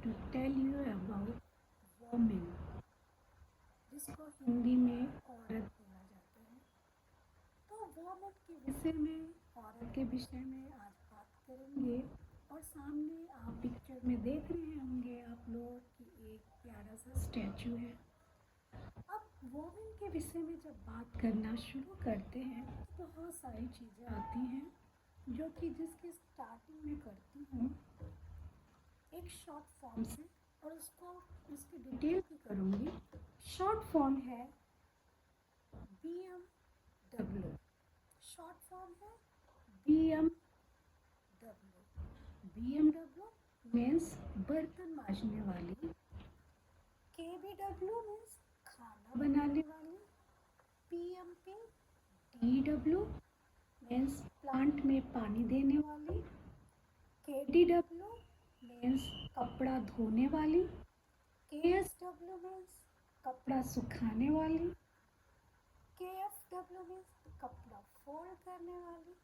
to tell you about women, जिसको हिंदी में औरत बोला जाता है। तो वोमेन के विषय में, औरत के विषय में आज बात करेंगे। और सामने आप पिक्चर में देख रहे होंगे आप लोग कि एक प्यारा सा स्टैचू है। अब वोमेन के विषय में जब बात करना शुरू करते हैं तो बहुत सारी चीज़ें आती हैं जो कि जिसकी स्टार्टिंग में करती हूँ एक शॉर्ट फॉर्म से, और उसकी डिटेल भी करूँगी। शॉर्ट फॉर्म है BMW। शॉर्ट फॉर्म है BMW। BMW मीन्स बर्तन मांजने वाली। KBW मीन्स खाना बनाने वाली। PMPDW मीन्स प्लांट में पानी देने वाली। KDW मीन्स कपड़ा धोने वाली। KSW मीन्स कपड़ा सुखाने वाली। KFW मीन्स कपड़ा फोल्ड करने वाली।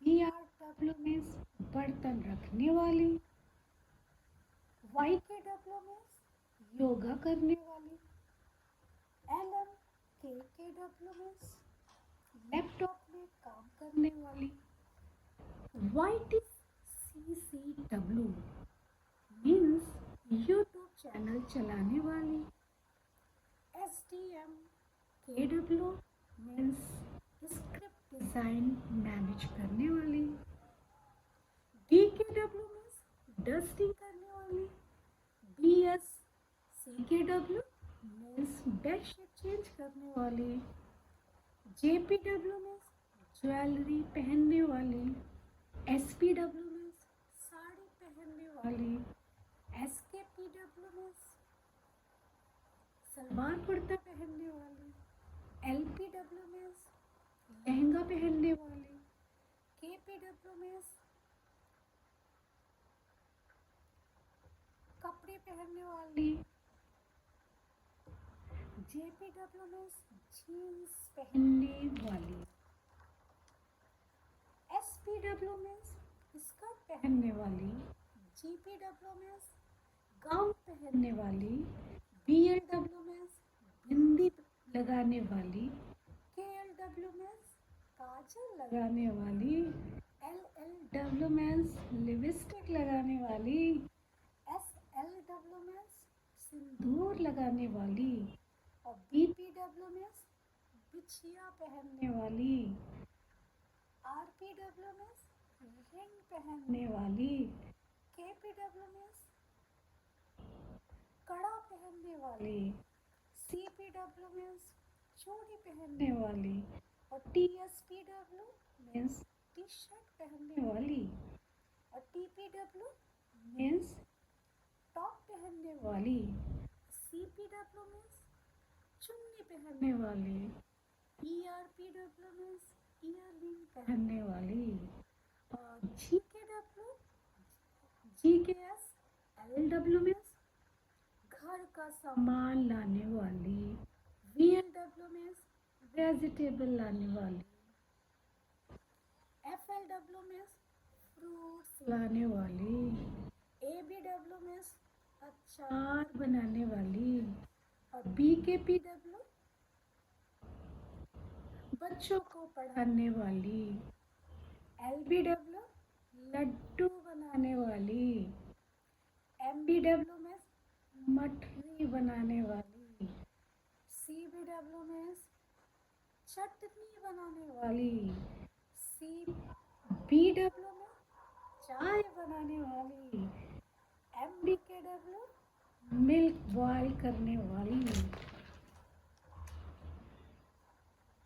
BRW मीन्स बर्तन रखने वाली। YKW मीन्स योगा करने वाली। LMKKW मीन्स लैपटॉप में काम करने वाली। YTCCW मीन्स यूट्यूब चैनल चलाने वाली। STMKW means script design manage करने वाली। DKW मीन्स डस्टिंग करने वाली। BSCKW मीन्स बेडशीट चेंज करने वाली। JPW मीन्स ज्वेलरी पहनने वाली। SPW मीन्स साड़ी पहनने वाली। SKPW मीन्स सलवार कुर्ता पहनने वाली। LPW मीन्स लहंगा पहनने वाली। KPW मीन्स कपड़े पहनने वाली। JPW मीन्स जीन्स पहनने वाली। SPW मीन्स स्कर्ट पहनने वाली। GPW मीन्स गाउन पहनने वाली। BLW मीन्स बिंदी लगाने वाली। KLW मीन्स काजल लगाने वाली। LLW मीन्स लिपस्टिक लगाने वाली। SLW मीन्स सिंदूर लगाने वाली। और BPW मीन्स बिछिया पहनने वाली। RPW मीन्स रिंग पहनने वाली। KPW मीन्स कड़ा पहनने वाली। CPW मीन्स चूड़ी पहनने वाली। और TSPW मीन्स टी शर्ट पहनने वाली। और TPW मीन्स टॉप पहनने वाली। CPW मीन्स चुन्नी पहनने वाली। ERPW मीन्स ईयररिंग पहनने वाली। और GKS LW मीन्स घर का सामान लाने वाली। VLW मीन्स वेजिटेबल लाने वाली। FLW मीन्स फ्रूट्स लाने वाली। ABW मीन्स अचार बनाने वाली। और BKPW बच्चों को पढ़ाने वाली। LBW लड्डू बनाने वाली। MBW मीन्स मठरी बनाने वाली। CBW मीन्स चटनी बनाने वाली। CBW में चाय बनाने वाली। MBKW मिल्क बॉयल करने वाली।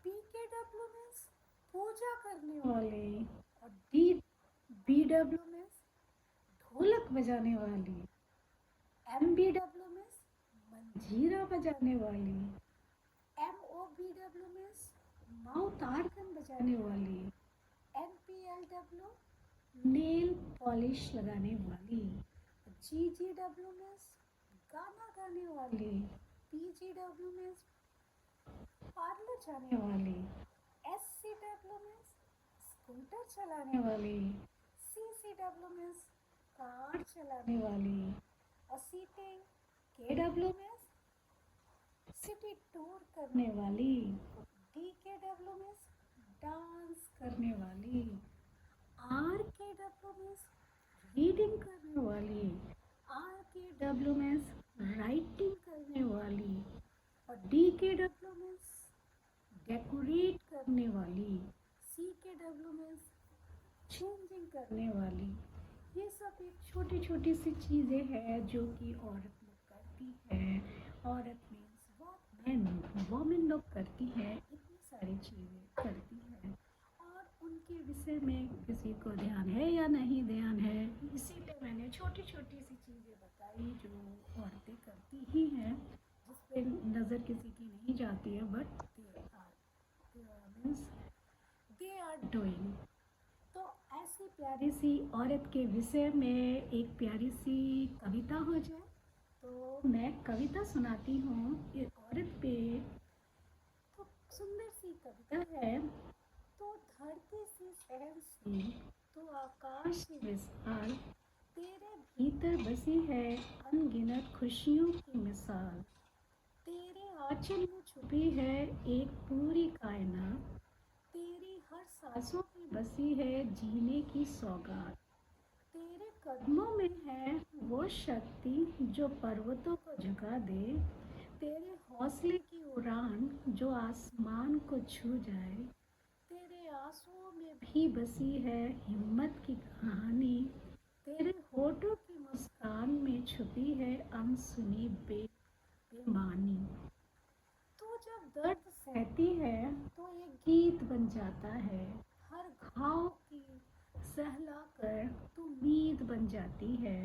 PKW मीन्स पूजा करने वाले। और DBW मीन्स ढोलक बजाने वाली। MBW मीन्स मंजीरा बजाने वाली। MOBW मीन्स माउथ आर्गन बजाने वाली। NPLW नेल पॉलिश लगाने वाली। GGW मीन्स गाना गाने वाली। PGW मीन्स पार्लर जाने वाली। SCW मीन्स स्कूटर चलाने वाली। CCW मीन्स कार चलाने वाली। और सीटिंग KWMS सिटी टूर करने वाली, DKWMS डांस करने वाली, RKWMS रीडिंग करने वाली, RKWMS राइटिंग करने वाली और DKWMS डेकोरेट करने वाली, CKWMS चेंजिंग करने वाली। ये सब एक छोटी छोटी सी चीज़ें हैं जो कि औरत लोग करती है। औरत मीन्स मैन वोमेन लोग करती है, इतनी सारी चीज़ें करती है और उनके विषय में किसी को ध्यान है या नहीं ध्यान है, इसीलिए मैंने छोटी छोटी सी चीज़ें बताई जो औरतें करती ही हैं, जिस पे नज़र किसी की नहीं जाती है, बट दे आर डूइंग। तो ऐसी प्यारी सी औरत के विषय में एक प्यारी सी कविता हो जाए, तो मैं कविता सुनाती हूँ एक औरत पे। तो सुंदर सी कविता है। तो धरती से सहनशील, तो आकाश से विशाल, तेरे भीतर बसी है अनगिनत खुशियों की मिसाल। तेरे आंचल में छुपी है एक पूरी कायनात, तेरी हर सांसों में बसी है जीने की सौगात। तेरे कदमों में है वो शक्ति जो पर्वतों को झुका दे, तेरे हौसले की उड़ान जो आसमान को छू जाए। तेरे आंसुओं में भी बसी है हिम्मत की कहानी, तेरे होठों की मुस्कान में छुपी है अनसुनी बेमानी। तो जब दर्द सहती है तो एक गीत बन जाता है, हर घाव की सहलाकर तू मीत बन जाती है।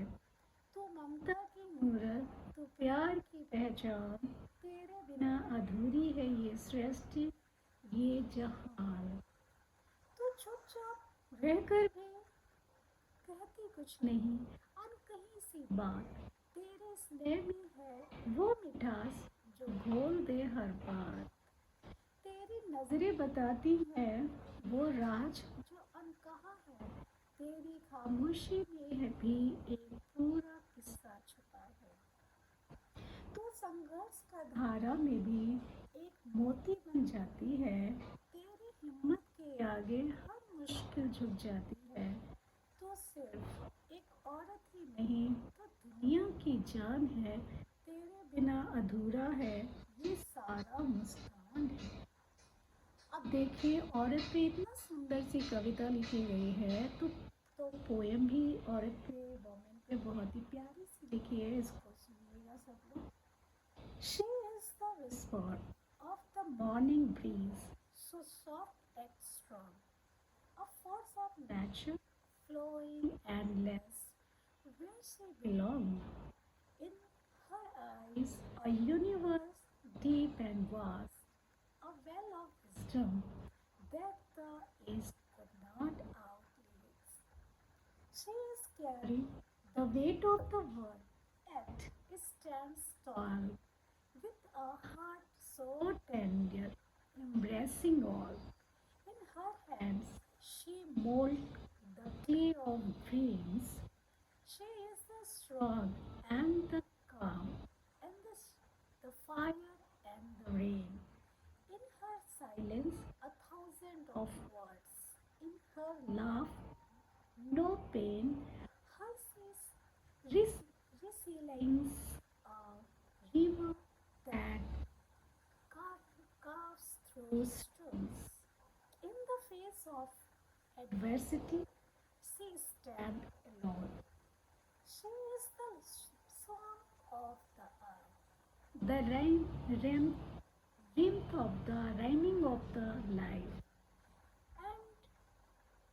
तू ममता की मूरत, तू प्यार की पहचान, तेरे बिना अधूरी है ये सृष्टि, ये जहान। तू चुपचाप रहकर भी कहती कुछ नहीं, अनकही सी बात, तेरे स्नेह में है वो मिठास जो घोल दे हर बात। तेरी नजरें बताती हैं वो राज जो अनकहा है, तेरी खामोशी में है भी एक पूरा किस्सा छुपा है। तू संघर्ष का धारा में भी एक मोती बन जाती है, तेरी हिम्मत के आगे हर मुश्किल झुक जाती है। तो सिर्फ एक औरत ही नहीं तो दुनिया की जान है, तेरे बिना अधूरा है ये सारा मुस्कान है। अब देखिए औरत पे इतना सुंदर सी कविता लिखी गई है, तो पोएम भी औरत पे वोमेन पे बहुत ही प्यारी सी लिखी है, इसको सुनिएगा सब लोग। She is the whisper of the morning breeze, so soft and strong, a force of nature flowing endless, where she belongs. In her eyes, a universe deep and vast, a well of wisdom that the age could not outlast. She is carrying the weight of the world, yet stands tall, with a heart so tender, embracing all. In her hands, she molds the clay of dreams. She is the strong and the calm, and the fire and the rain. In her silence, a thousand of words. In her laugh, no pain. Hers is resilience, a river that carves through stones. In the face of adversity, she stands alone. She is the song of the earth, the rhyming of the life, and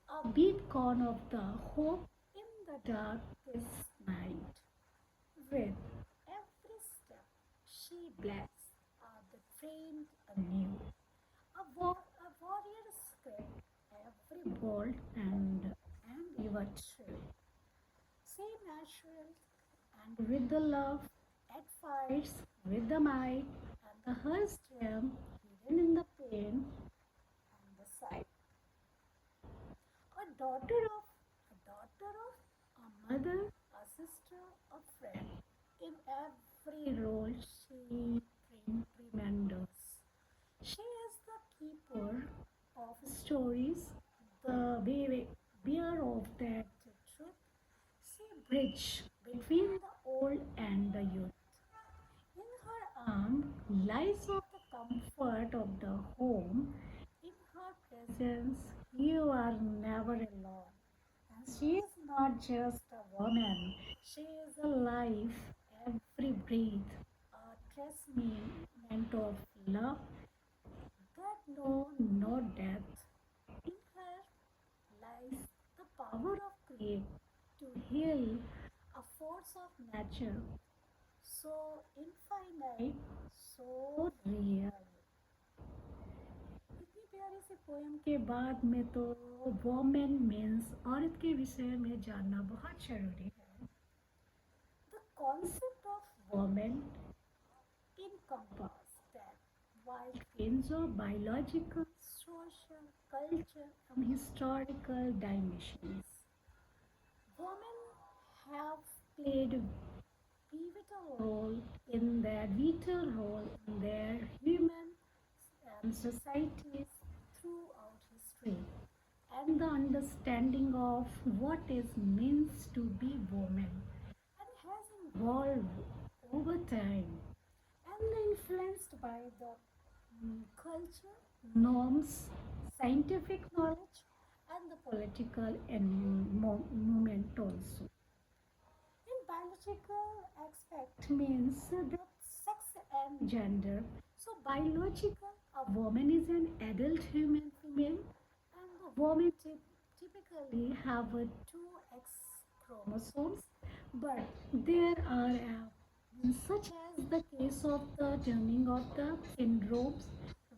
a beacon of the hope in the darkest night. With every step she blessed the trained anew. A warrior script every bolt and even true. Say natural and with the love at fights with the might and the her strength hidden in the pain and the sight. A daughter of a mother, a sister, a friend. In every role she tremendous. She is the keeper of stories, the bearer of that truth. She bridge between the old and the youth. In her arm lies of the comfort of the home. In her presence, you are never alone. And she is not just a woman, she is a life, every breath, a testament of love that know no death. In her lies the power of create to heal, a force of nature so infinite, so real. इतनी प्यारी सी poem के बाद में तो women means औरत के विषय में जानना बहुत जरूरी है. The concept of woman encompasses that wide range of biological, social, culture, and historical dimensions. Women have played a vital role in their human and societies throughout history, and the understanding of what it means to be woman and has evolved over time and influenced by the culture, norms, scientific knowledge, and the political movement also. In biological aspect means that sex and gender. So biological, a woman is an adult human female, and the woman typically have two X chromosomes, but there are such as the case of the turning of the syndromes,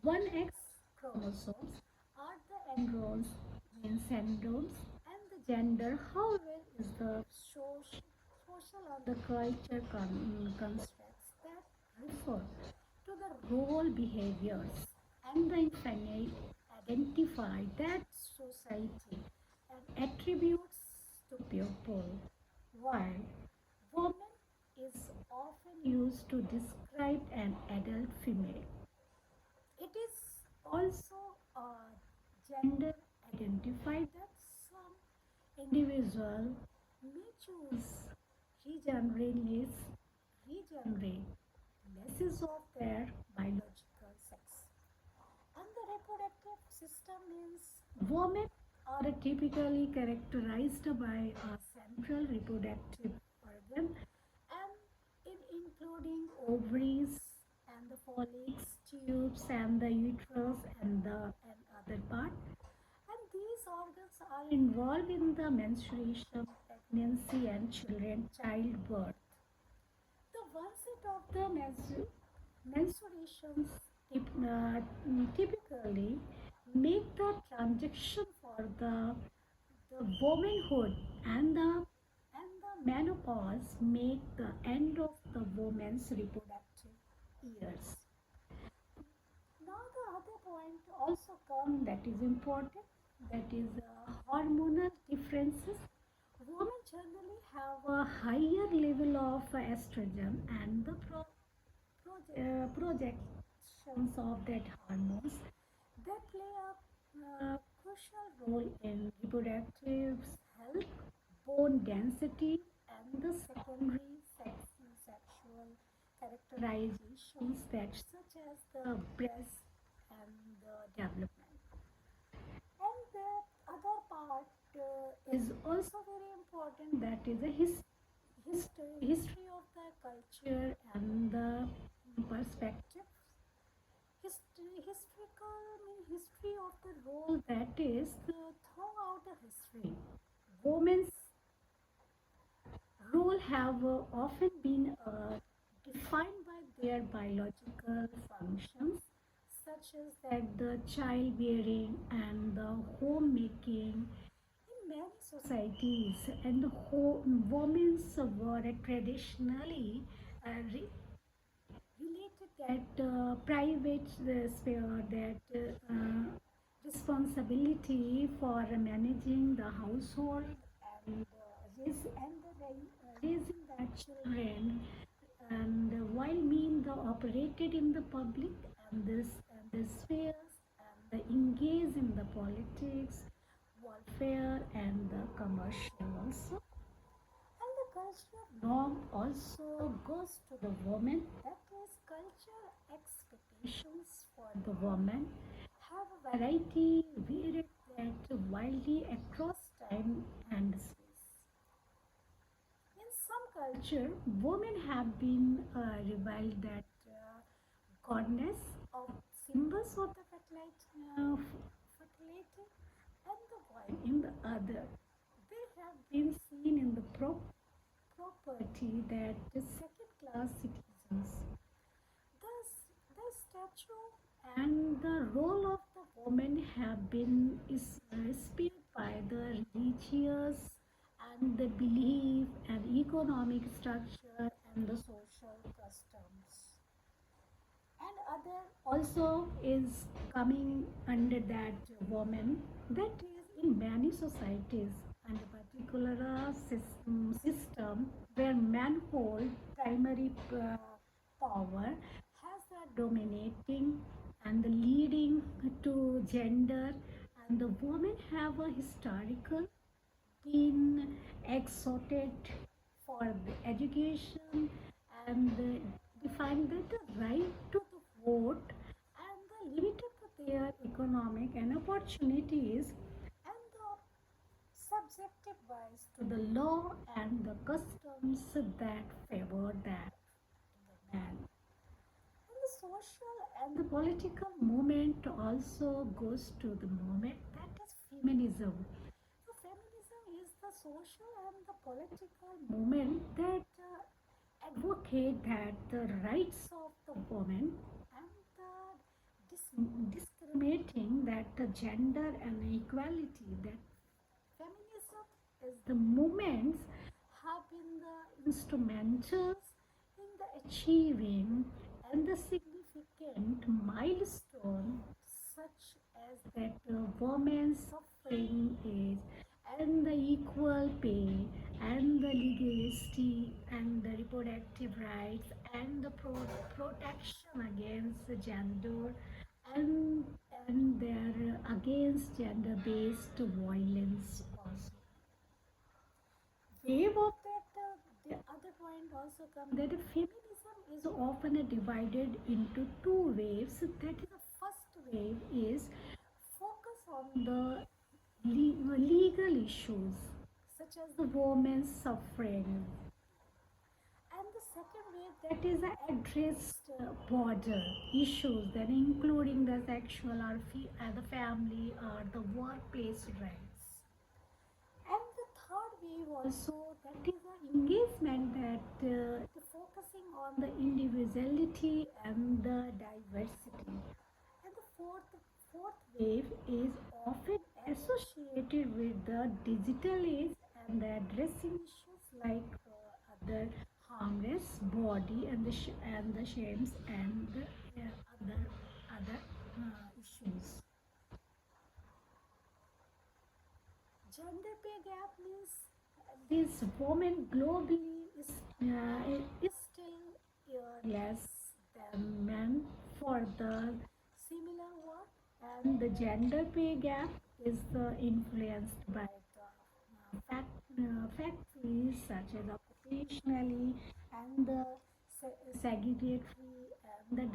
one X chromosomes are the androgens, means syndromes, and the gender, however, is the social or the culture constructs that refer to the role behaviors and the infinite identify that society and attributes to people, while woman is often used to describe an adult female. It is also a gender identified that some individual may choose regenerate regenerate basis of their biological sex. And the reproductive system means women are typically characterized by a central reproductive organ and in including ovaries and the follics, tubes and the uterus and other part. And these organs are involved in the menstruation, pregnancy and childbirth. The onset of the menstruations typically make the transition for the womanhood and the menopause make the end of the woman's reproductive years. Now the other point also come that is important, that is hormonal differences. Women generally have a higher level of estrogen and the projections of that hormones that play a crucial role in reproductive health, bone density, and the secondary sexual characterizations that such as the breast and the development. And the other part is also very important, that is a history of the culture and the perspective. Historical means history of the role, that is throughout the history. Women's role have often been defined by their biological functions, such as that the childbearing and the homemaking. In many societies, and the women's were traditionally uh, re- related that private sphere, that responsibility for managing the household and raising the children and while mean the operated in the public and the spheres and the engage in the politics, warfare and the commercial also. And the cultural norm also goes to the woman, that is cultural expectations for the woman have a variety varied that wildly across time and space. In some culture, women have been reviled that goddess of symbols of the fertility and the while in the other, they have been seen in the property that the second class citizens. Thus, the statue and the role of the woman have been is inspired by the religious and the belief and economic structure and the social customs. And other also is coming under that woman, that is in many societies and a particular system where men hold primary power has a dominating and the leading to gender, and the women have a historical been exhorted for the education and defined that the right to the vote and the limited to their economic and opportunities and the subjective wise to the law and the customs that favor that the man. And the social and the political movement also goes to the movement that is feminism. So feminism is the social and the political movement that advocate that the rights of the woman and the discriminating that the gender and equality, that feminism is the movements have been the instrumentals in the achieving and the significant milestone such as that women's suffering age and the equal pay and the legality and the reproductive rights and the protection against the gender and and their against gender based violence also. Wave of that the other point also come that feminism is often divided into two waves. That is, the first wave is focus on the legal issues such as the women's suffering, and the second wave that is addressed border issues that including the sexual or the family or the workplace rights. And the third wave also, that is the engagement that focusing on the individuality and the diversity. And the fourth wave is often associated with the digital age and the addressing issues like other harmless body and and the shames and the other issues. Gender pay gap means this women globally is still less than men for the similar work, and the gender pay gap is influenced by the factories such as occupationally and the segregatory and the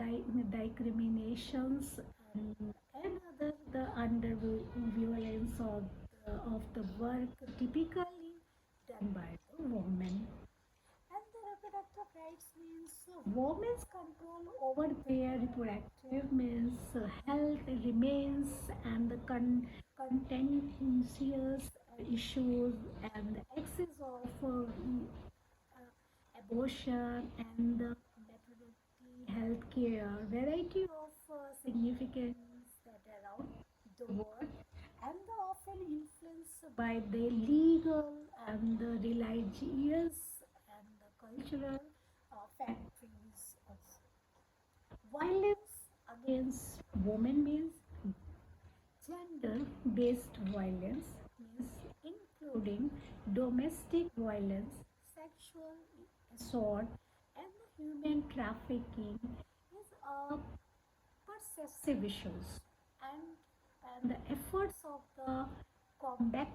discriminations and other the under violence of the work typically done by the woman. And the reproductive rights means women's control over their reproductive means health remains and the contentious issues and the excess of abortion and the maternity health care, variety of significance that around the world and the often influenced by the legal and the religious and the cultural factories also. Violence against women means gender-based violence means including domestic violence, sexual assault, and human trafficking is a pervasive issue, and, and the efforts of the combat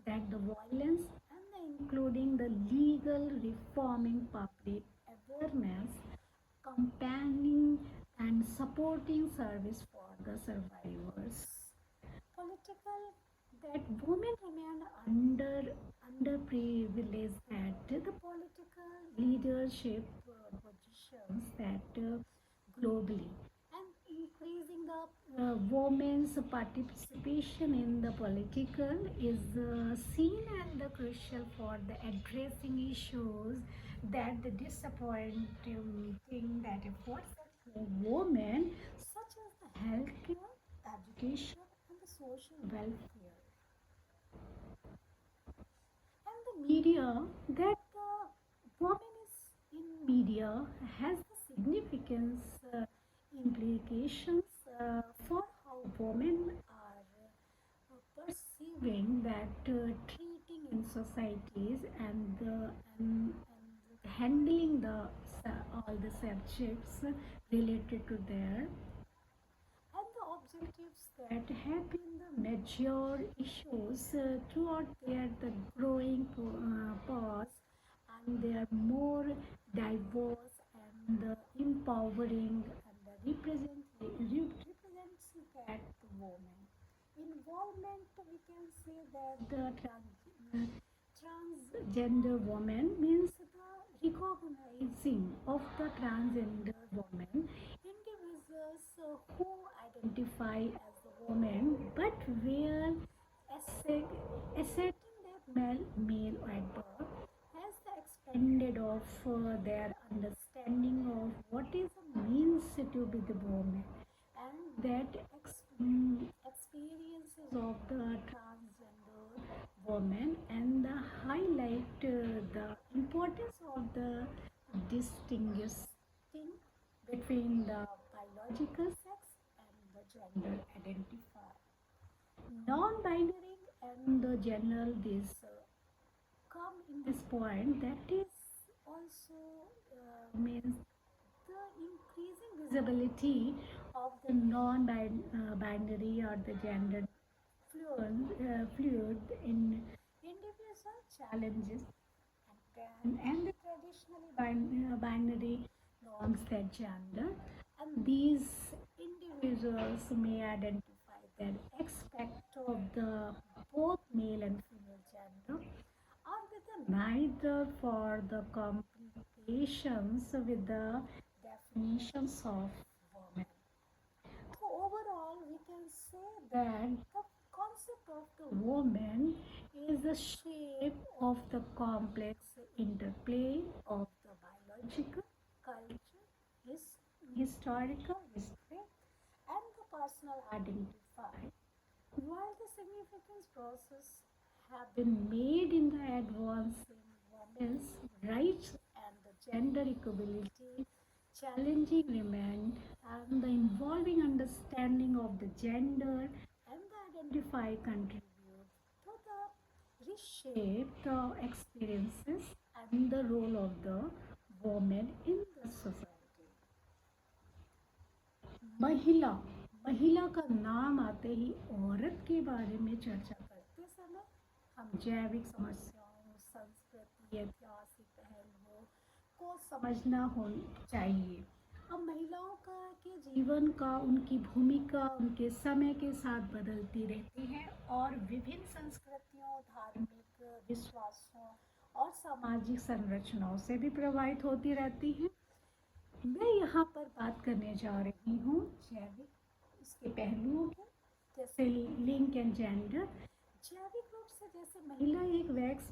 that the violence and the including the legal reforming public awareness campaigning and supporting service for the survivors political that women remain underprivileged at the political leadership positions that globally and increasing the women's participation in the political is seen as the crucial for the addressing issues that the disappointing that efforts of women such as the healthcare education and the social welfare and the media that the woman is in media has the significance implications for how women are perceiving that treating in societies and handling the all the subjects related to their and the objectives that have been the major issues throughout their the growing past and they are more diverse and empowering and represents that the woman involvement we can say that the transgender woman means the recognizing of the transgender woman individuals who identify as a woman but were asserting that male at birth has the expanded of their understanding of what is it means to be the woman and that experiences of the transgender woman and the highlight the importance of the distinguishing between the biological sex and the gender identifier non-binary and the general this come in this point that is also means the increasing visibility of the non-binary or the gender fluid in individual challenges and the traditionally binary norms that gender and these individuals may identify that aspect of the both male and female gender or with the neither for the complications with the definitions of woman. So overall, we can say that the concept of the woman is the shape of the complex interplay of the biological, culture, historical history, and the personal identifier. While the significance process have been made in the advance in women's rights and the gender equality, challenging remain and the involving understanding of the gender and the identify contribute to the reshape the experiences and the role of the woman in the society. महिला महिला का नाम आते ही औरत के बारे में चर्चा करते समय हम जैविक समस्याओं संस्कृति ऐतिहासिक पहलुओं को समझना हो चाहिए अब महिलाओं का के जीवन का उनकी भूमिका उनके समय के साथ बदलती रहती है और विभिन्न संस्कृतियों धार्मिक विश्वासों और सामाजिक संरचनाओं से भी प्रभावित होती रहती है मैं यहाँ पर बात करने जा रही हूँ जैविक इसके पहलुओं की जैसे लिंग एंड जेंडर जैविक रूप से जैसे महिला एक वैक्स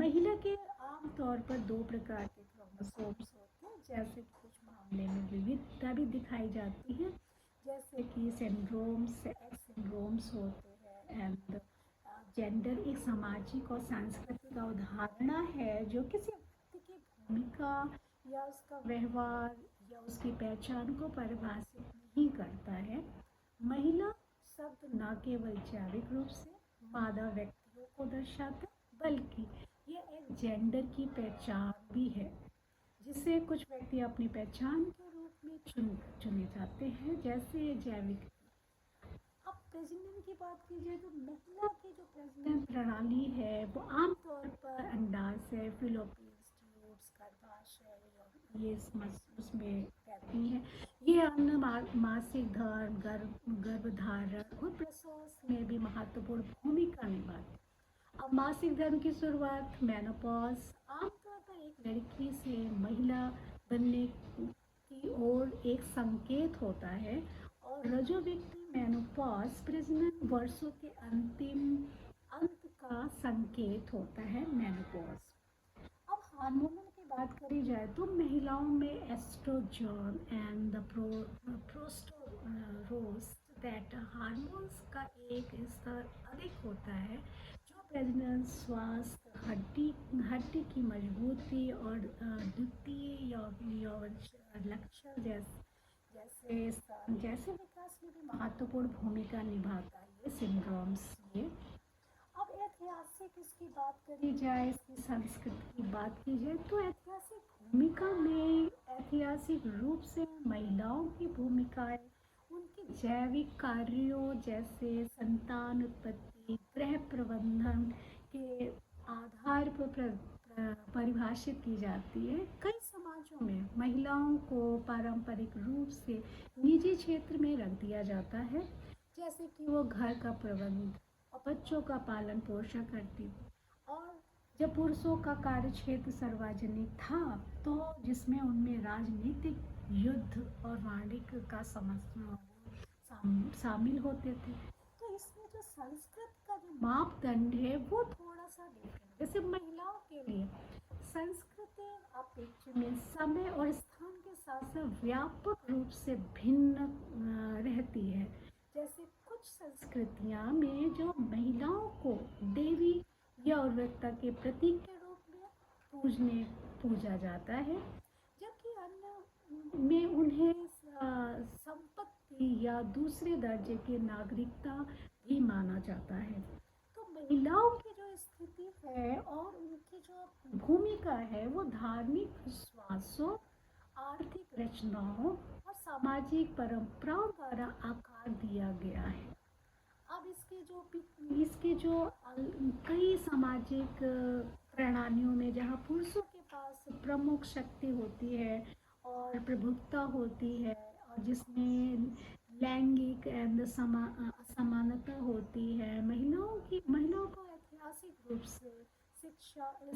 महिला के आम तौर पर दो प्रकार के क्रोमोसोम्स होते हैं जैसे कि कुछ मामले में विविधता भी दिखाई जाती है जैसे कि सिंड्रोम्स एक्स सिंड्रोम्स होते हैं एंड जेंडर एक सामाजिक और सांस्कृतिक अवधारणा है जो किसी व्यक्ति की भूमिका या उसका व्यवहार या उसकी पहचान को परिभाषित नहीं करता है महिला शब्द न केवल जैविक रूप से मादा व्यक्तियों को दर्शाता बल्कि यह एक जेंडर की पहचान भी है जिसे कुछ व्यक्ति अपनी पहचान के रूप में चुने जाते हैं, जैसे जैविक। अब प्रजनन की बात की जाए तो महिला की जो प्रजनन प्रणाली है वो आमतौर पर अंडाशय, फिलोपियन ट्यूब्स, गर्भाशय और ये उसमें रहती है। ये अन्य मासिक धर्म, गर्भधारण और प्रसव में भी महत्वपूर्ण भूमिका निभाती है। अब मासिक धर्म की शुरुआत मेनोपॉज आमतौर पर एक लड़की से महिला बनने की ओर एक संकेत होता है, और रजोविक्टी मेनोपॉज प्रजनन वर्षों के अंत का संकेत होता है मेनोपॉज। अब हार्मोनल की बात करी जाए तो महिलाओं में एस्ट्रोजन एंड द प्रोस्टोरोस्टेट हार्मोन्स का एक स्तर अधिक होता है, जो प्रजनन, स्वास्थ्य, हड्डी की मजबूती और द्वितीय यौवन लक्षण जैसे जैसे विकास में भी महत्वपूर्ण भूमिका निभाता है ये सिंड्रोम्स ये। अब ऐतिहासिक इसकी बात करी जाए, इसकी संस्कृति की बात की जाए तो ऐतिहासिक भूमिका में ऐतिहासिक रूप से महिलाओं की भूमिकाएं उनके जैविक कार्यों जैसे संतान उत्पत्ति, गृह प्रबंधन के आधार पर परिभाषित की जाती है। कई समाजों में महिलाओं को पारंपरिक रूप से निजी क्षेत्र में रख दिया जाता है, जैसे कि वो घर का प्रबंध और बच्चों का पालन पोषण करती थी। और जब पुरुषों का कार्य क्षेत्र सार्वजनिक था तो जिसमें उनमें राजनीतिक, युद्ध और वाणिज्य का शामिल होते थे। तो इसमें जो संस्कृत का जो मापदंड है वो थोड़ा सा डिफरेंट। जैसे महिलाओं के लिए संस्कृति अपेक्षा में समय और स्थान के साथ साथ व्यापक रूप से भिन्न रहती है। जैसे कुछ संस्कृतियां में जो महिलाओं को देवी या उर्वरता के प्रतीक के रूप में पूजा जाता है, जबकि अन्य में उन्हें संपत्ति या दूसरे दर्जे की नागरिकता भी माना जाता है। तो महिलाओं की जो स्थिति है और उनकी जो भूमिका है वो धार्मिक विश्वासों, आर्थिक रचनाओं और सामाजिक परंपराओं द्वारा आकार दिया गया है। अब इसके जो कई सामाजिक प्रणालियों में जहाँ पुरुषों के पास प्रमुख शक्ति होती है और प्रभुत्ता होती है, और जिसमें लैंगिक एंड असमानता होती है, महिलाओं को ऐतिहासिक रूप से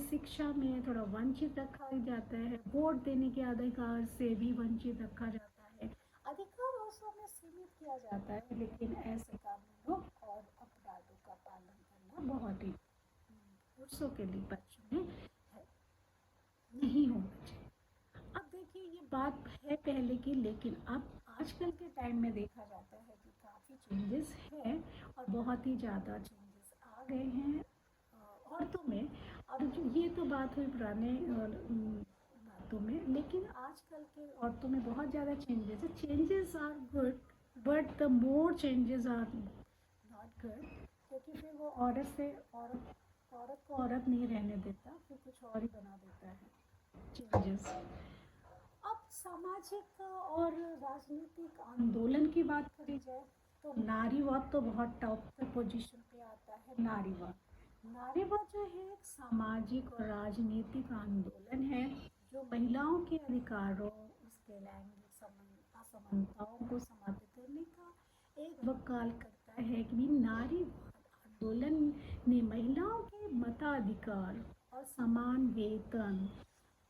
शिक्षा में थोड़ा वंचित रखा जाता है, वोट देने के अधिकार से भी वंचित रखा जाता है, अधिकार अवसरों में सीमित किया जाता है, लेकिन ऐसे कानूनों और अपराधों का पालन करना बहुत ही पुरुषों के लिए बच्चों में है, नहीं होना चाहिए। अब देखिए ये बात है पहले की, लेकिन अब आजकल के टाइम में देखा जाता है कि काफ़ी चेंजेस है और बहुत ही ज़्यादा चेंजेस आ गए हैं औरतों में। और जो ये तो बात हुई पुराने बातों में, लेकिन आजकल के औरतों में बहुत ज़्यादा चेंजेस है। Changes are good but the more changes are not good, क्योंकि फिर वो औरत को औरत नहीं रहने देता, फिर कुछ और ही बना देता है चेंजेस। अब सामाजिक और राजनीतिक आंदोलन की बात करी जाए तो नारीवाद तो बहुत टॉप पे पोजीशन पे आता है। नारीवाद जो है एक सामाजिक और राजनीतिक आंदोलन है जो महिलाओं के अधिकारों, उसके लैंगिक असमानताओं को समाप्त करने का एक वकाल करता है कि नारीवाद आंदोलन ने महिलाओं के मताधिकार और समान वेतन,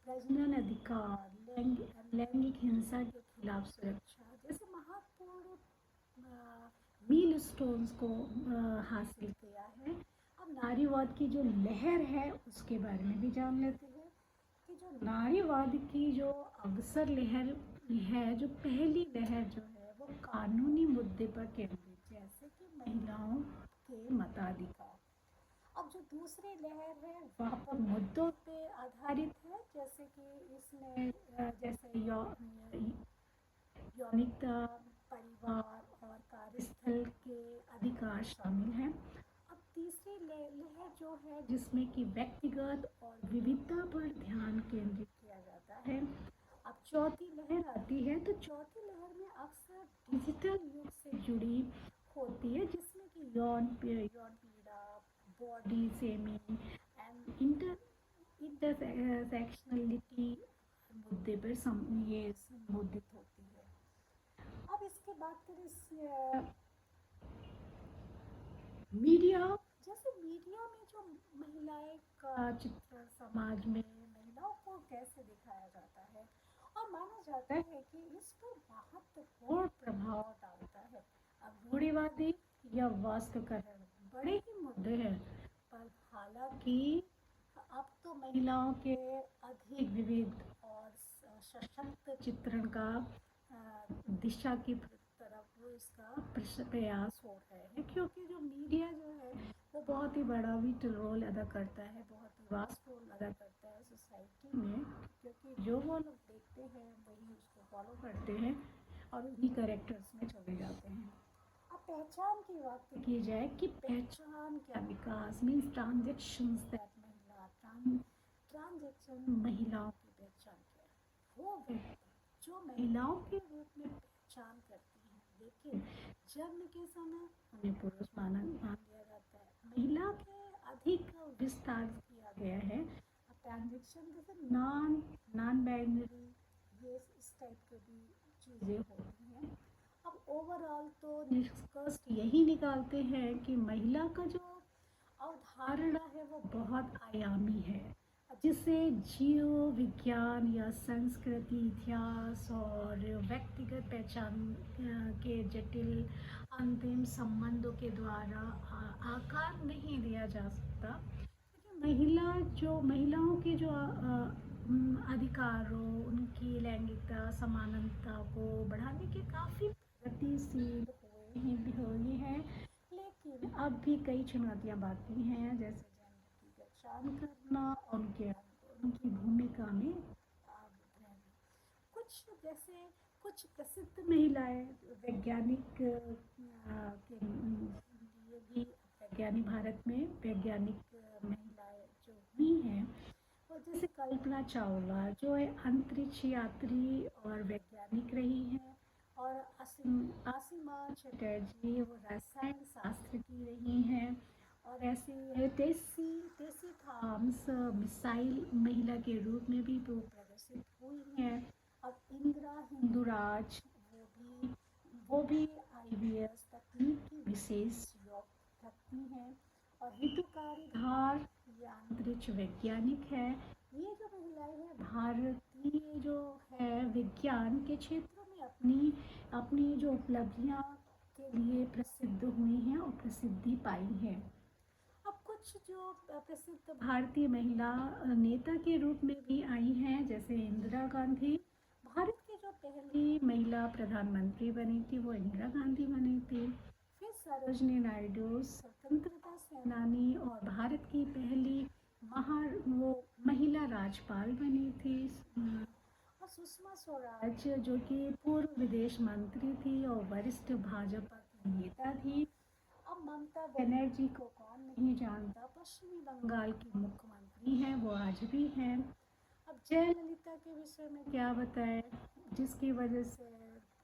प्रजनन अधिकार, लैंगिक हिंसा के खिलाफ सुरक्षा जैसे महत्वपूर्ण मीलस्टोन्स को हासिल किया है। अब नारीवाद की जो लहर है उसके बारे में भी जान लेते हैं कि जो नारीवाद की जो अवसर लहर है, जो पहली लहर जो है वो कानूनी मुद्दे पर केंद्रित, जैसे कि महिलाओं के मताधिकार। अब जो दूसरी लहर है वह पर मुद्दों पे आधारित है, जैसे कि इसमें जैसे यौनिकता, परिवार और कार्यस्थल के अधिकार शामिल हैं। अब तीसरी लहर जो है जिसमें कि व्यक्तिगत और विविधता पर ध्यान केंद्रित किया जाता है, चौथी लहर आती है तो चौथी लहर में अक्सर डिजिटल युग से जुड़ी होती है, जिसमें कि यौन पीड़ा, बॉडी शेमिंग एंड इंटरसेक्शनलिटी मुद्दे पर ये संबोधित होती है। अब इसके बात करें मीडिया, जैसे मीडिया में जो महिलाएं का चित्रण समाज में महिलाओं को कैसे दिखाया जाता है और माना जाता है कि इस पर महत्वपूर्ण प्रभाव डालता है। अब रूढ़िवादी या वास्तुकरण बड़े ही मुद्दे हैं, पर हालांकि अब तो महिलाओं के अधिक विविध और सशक्त चित्रण का दिशा की तरफ वो इसका प्रयास हो रहा है, क्योंकि जो मीडिया जो है वो बहुत ही बड़ा विटल रोल अदा करता है, बहुत ही वास्ट रोल अदा करता है सोसाइटी में, क्योंकि जो वो लोग देखते हैं वही उसको फॉलो करते हैं और उन्हीं करेक्टर्स में चले जाते हैं। अब पहचान की बात की जाए कि पहचान क्या, विकास मीन्स ट्रांजेक्शंस दैट महिला ट्रांजेक्शन महिलाओं की पहचान क्या है, वो व्यक्ति जो महिलाओं के रूप में पहचान करती हैं, लेकिन जन्म के समय उन्हें पुरुष मान दिया जाता है। महिला के अधिक विस्तार किया गया है। अब ट्रांजेक्शन जैसे नॉन बाइनरी, ये इस टाइप के भी चीज़ें होती हैं। अब ओवरऑल तो निष्कर्ष यही निकालते हैं कि महिला का जो अवधारणा है वो बहुत आयामी है, जिसे जीव विज्ञान या संस्कृति, इतिहास और व्यक्तिगत पहचान के जटिल अंतिम संबंधों के द्वारा आकार नहीं दिया जा सकता। क्योंकि महिलाओं के जो अधिकारों, उनकी लैंगिकता समानता को बढ़ाने के काफ़ी प्रगतिशील हुए हैं, लेकिन अब भी कई चुनौतियां बाकी हैं, जैसे जेंडर की पहचान करना और उनकी भूमिका में रहना। कुछ जैसे कुछ प्रसिद्ध महिलाएं वैज्ञानिक के लिए भी, वैज्ञानिक भारत में वैज्ञानिक महिलाएं जो हुई हैं, और जैसे कल्पना चावला जो है अंतरिक्ष यात्री और वैज्ञानिक रही हैं, और आसिमा चटर्जी वो रसायन शास्त्र की रही हैं, और ऐसे टेसी थॉम्स मिसाइल महिला के रूप में भी वो प्रदर्शित हुई हैं। अब इंदिरा हिंदुराज वो भी IVS तकनीक की विशेष योग रखती हैं, और हितुकारी धार ये अंतरिक्ष वैज्ञानिक है। ये जो महिलाएं हैं भारतीय जो है विज्ञान के क्षेत्र में अपनी जो उपलब्धियां के लिए प्रसिद्ध हुई हैं और प्रसिद्धि पाई है। अब कुछ जो प्रसिद्ध भारतीय महिला नेता के रूप में भी आई हैं, जैसे इंदिरा गांधी, भारत की जो पहली महिला प्रधानमंत्री बनी थी वो इंदिरा गांधी बनी थी। फिर सरोजनी नायडू स्वतंत्रता सेनानी और भारत की पहली वो महिला राज्यपाल बनी थी। और सुषमा स्वराज जो कि पूर्व विदेश मंत्री थी और वरिष्ठ भाजपा की नेता थी। अब ममता बनर्जी को कौन नहीं जानता, पश्चिमी बंगाल की मुख्यमंत्री हैं, वो आज भी हैं। अब जयललिता के विषय में क्या बताएं, जिसकी वजह से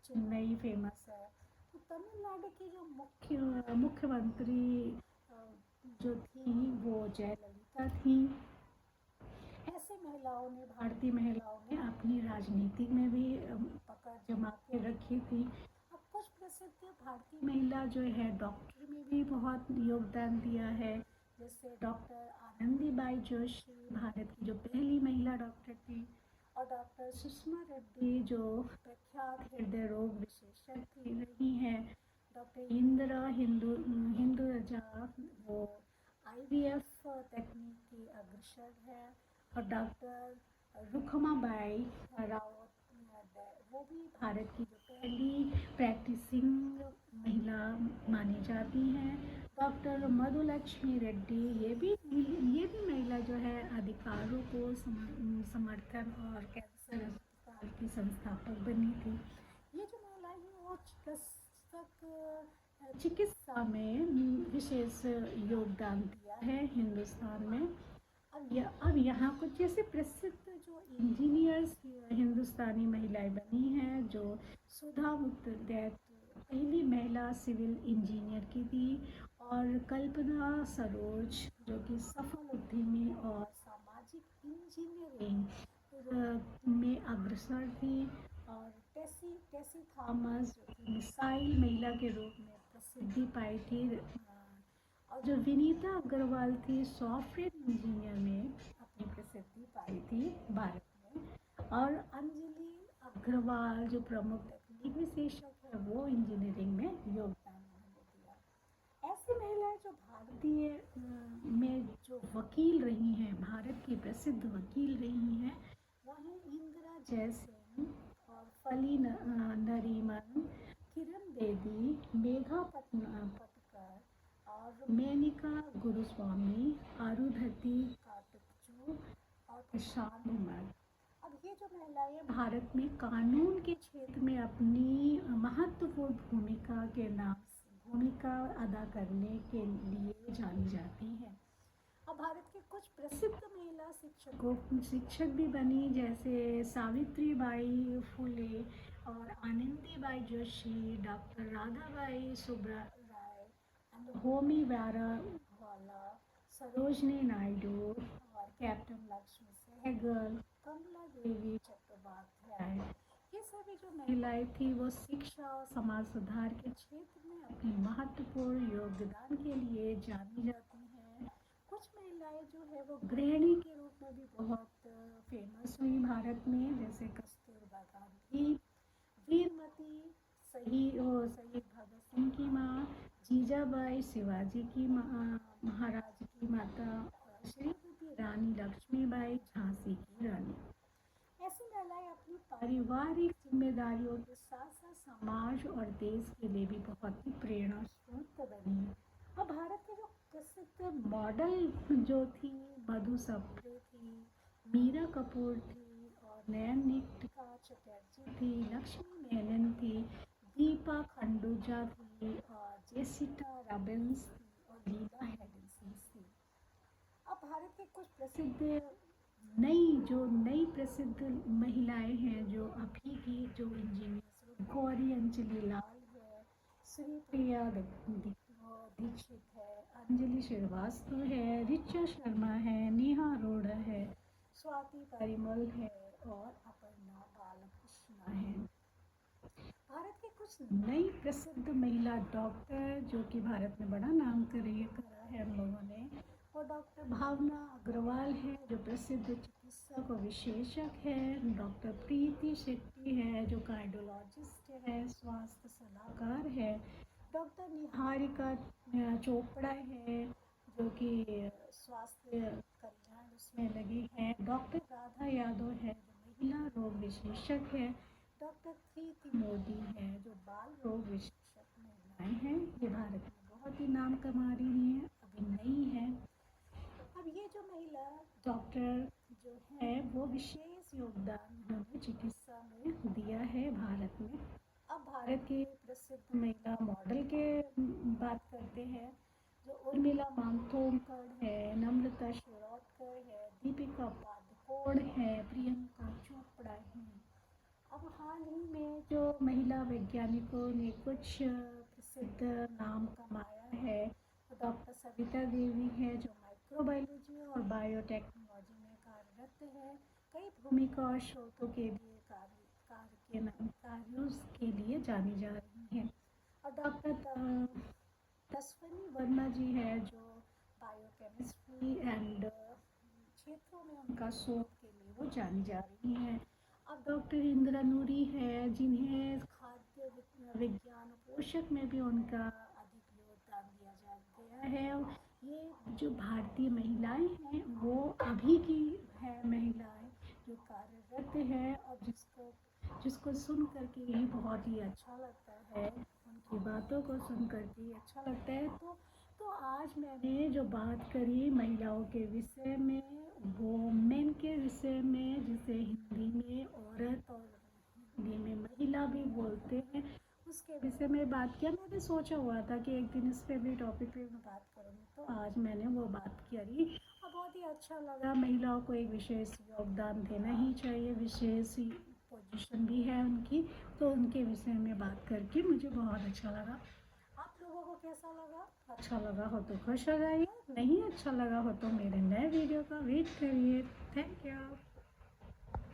चेन्नई फेमस है। तो तमिलनाडु की जो मुख्यमंत्री जो थी वो जयललिता थी। ऐसे भारतीय महिलाओं ने अपनी राजनीति में भी पकड़ जमा के रखी थी। अब कुछ प्रसिद्ध भारतीय महिला जो है डॉक्टर में भी बहुत योगदान दिया है, जैसे डॉक्टर आनंदीबाई जोशी भारत की जो पहली महिला डॉक्टर थी, और डॉक्टर सुषमा रेड्डी जो प्रख्यात हृदय रोग विशेषज्ञ रही हैं। डॉक्टर इंदिरा हिंदुजा वो IVF तकनीक की अग्रसर है, और डॉक्टर रुखमाबाई रावत वो भी भारत की जो पहली प्रैक्टिसिंग महिला मानी जाती हैं। डॉक्टर मधुलक्ष्मी रेड्डी ये भी महिला जो है अधिकारों को समर्थन और कैंसर अस्पताल की संस्थापक बनी थी। ये जो महिलाएं हैं वो चिकित्सा में विशेष योगदान दिया है हिंदुस्तान में। अब यहाँ कुछ जैसे प्रसिद्ध जो इंजीनियर्स हिंदुस्तानी महिलाएं बनी हैं, जो सुधा मुत्तुदेत पहली महिला सिविल इंजीनियर की थी, और कल्पना सरोज जो कि सफल उद्यमी और सामाजिक इंजीनियरिंग में अग्रसर थी, और टेसी टेसी थॉमस जो कि मिसाइल महिला के रूप में प्रसिद्धि पाई थी, और जो विनीता अग्रवाल थी सॉफ्टवेयर इंजीनियर में अपनी प्रसिद्धि पाई थी भारत में, और अंजलि अग्रवाल जो प्रमुख तकनीक विशेषज्ञ है वो इंजीनियरिंग में योगदान उन्होंने दिया। ऐसी महिलाएं जो भारतीय में जो वकील रही हैं, भारत की प्रसिद्ध वकील रही हैं, वह हैं इंदिरा जयसिंह और फली नरीमन, किरण बेदी, मेघा पटकर और मेनका गुरुस्वामी, अरुंधति काटकचू और प्रशांत उमर। अब ये जो महिलाएं भारत में कानून के क्षेत्र में अपनी महत्वपूर्ण भूमिका अदा करने के लिए जानी जाती हैं। अब भारत के कुछ प्रसिद्ध महिला शिक्षक भी बनी, जैसे सावित्री बाई फुले और Anandibai Joshi, doctor Radhabai Subbarayan and Homai Vyarawalla, Sarojini Naidu और कैप्टन लक्ष्मी सहगल, कमला देवी चट्टोपाध्याय। ये सभी जो महिलाएं थी वो शिक्षा और समाज सुधार के क्षेत्र में अपने महत्वपूर्ण योगदान के लिए जानी जाती हैं। कुछ महिलाएं जो है वो गृहिणी के रूप में भी बहुत फेमस हुई भारत में, जैसे कस्तूरबा गांधी, वीरमती, शहीद भगत सिंह की माँ, जीजाबाई, शिवाजी की महाराज की माता, और श्रीमती रानी लक्ष्मीबाई, झांसी की रानी। ऐसी महिलाएं अपनी पारिवारिक जिम्मेदारियों के साथ साथ समाज और देश के लिए भी बहुत ही प्रेरणा स्रोत बनी। अब भारत के जो प्रसिद्ध मॉडल जो थी, मधु सप्रे थी, मीरा कपूर थी, और नयनिका चटर्जी थी, लक्ष्मी मेनन थी, दीपा खंडूजा थी, और जेसिटा रॉबिन्स थी, और लीला हेडिंग्स थी। अब भारत के कुछ प्रसिद्ध नई प्रसिद्ध महिलाएं हैं जो अभी की जो इंजीनियर्स, गौरी अंजलि लाल है, श्री प्रिया दीक्षित है, अंजलि श्रीवास्तव है, ऋचा शर्मा है, नेहा अरोड़ा है, स्वाति परिमल है, और अपर्णा बालकृष्णा है। भारत के कुछ नई प्रसिद्ध महिला डॉक्टर जो कि भारत में बड़ा नाम करा है हम लोगों ने, और डॉक्टर भावना अग्रवाल है जो प्रसिद्ध चिकित्सक और विशेषज्ञ है, डॉक्टर प्रीति शेट्टी है जो कार्डियोलॉजिस्ट है, स्वास्थ्य सलाहकार है, डॉक्टर निहारिका चोपड़ा है जो कि स्वास्थ्य कल्याण उसमें लगी है, डॉक्टर राधा यादव है जो महिला रोग विशेषज्ञ है, डॉक्टर प्रीति मोदी है जो बाल रोग विशेषज्ञ महिलाएं हैं। ये भारत में बहुत ही नाम कमा रही हैं, अभी नई है। अब ये जो महिला डॉक्टर जो है वो विशेष योगदान उन्होंने चिकित्सा में दिया है भारत में। अब भारत के प्रसिद्ध महिला मॉडल के बात करते हैं, जो उर्मिला मातोंडकर है, नम्रता शिरोडकर है, दीपिका पादुकोण है, प्रियंका चोपड़ा है। अब हाल ही में जो महिला वैज्ञानिकों ने कुछ प्रसिद्ध नाम कमाया है, तो डॉक्टर सविता देवी है जो माइक्रोबायोलॉजी और बायोटेक्नोलॉजी में कार्यरत है, कई भूमिका और स्रोतों के लिए कार्यों के लिए जानी जा रही हैं। और डॉक्टर तस्विनी वर्मा जी है जो बायोकेमिस्ट्री एंड क्षेत्रों में उनका शोध के लिए वो जानी जा रही हैं। अब डॉक्टर इंदिरा नूरी है जिन्हें खाद्य विज्ञान पोषक में भी उनका अधिक योगदान दिया गया है। ये जो भारतीय महिलाएं हैं वो अभी की है महिलाएं जो कार्यरत है, और जिसको सुन करके ही बहुत ही अच्छा लगता है, उनकी बातों को सुन करके ही अच्छा लगता है। तो आज मैंने जो बात करी महिलाओं के विषय में, वोमेन के विषय में, जिसे हिंदी में औरत और हिंदी में महिला भी बोलते हैं, उसके विषय में बात किया। मैंने सोचा हुआ था कि एक दिन इस पे भी टॉपिक पे मैं बात करूँगी, तो आज मैंने वो बात करी। अब बहुत ही अच्छा लगा। महिलाओं को एक विशेष योगदान देना ही चाहिए, विशेष पोजीशन भी है उनकी, तो उनके विषय में बात करके मुझे बहुत अच्छा लगा। आप लोगों को कैसा लगा? अच्छा लगा हो तो खुश हो जाइए, नहीं अच्छा लगा हो तो मेरे नए वीडियो का वेट करिए। Thank you.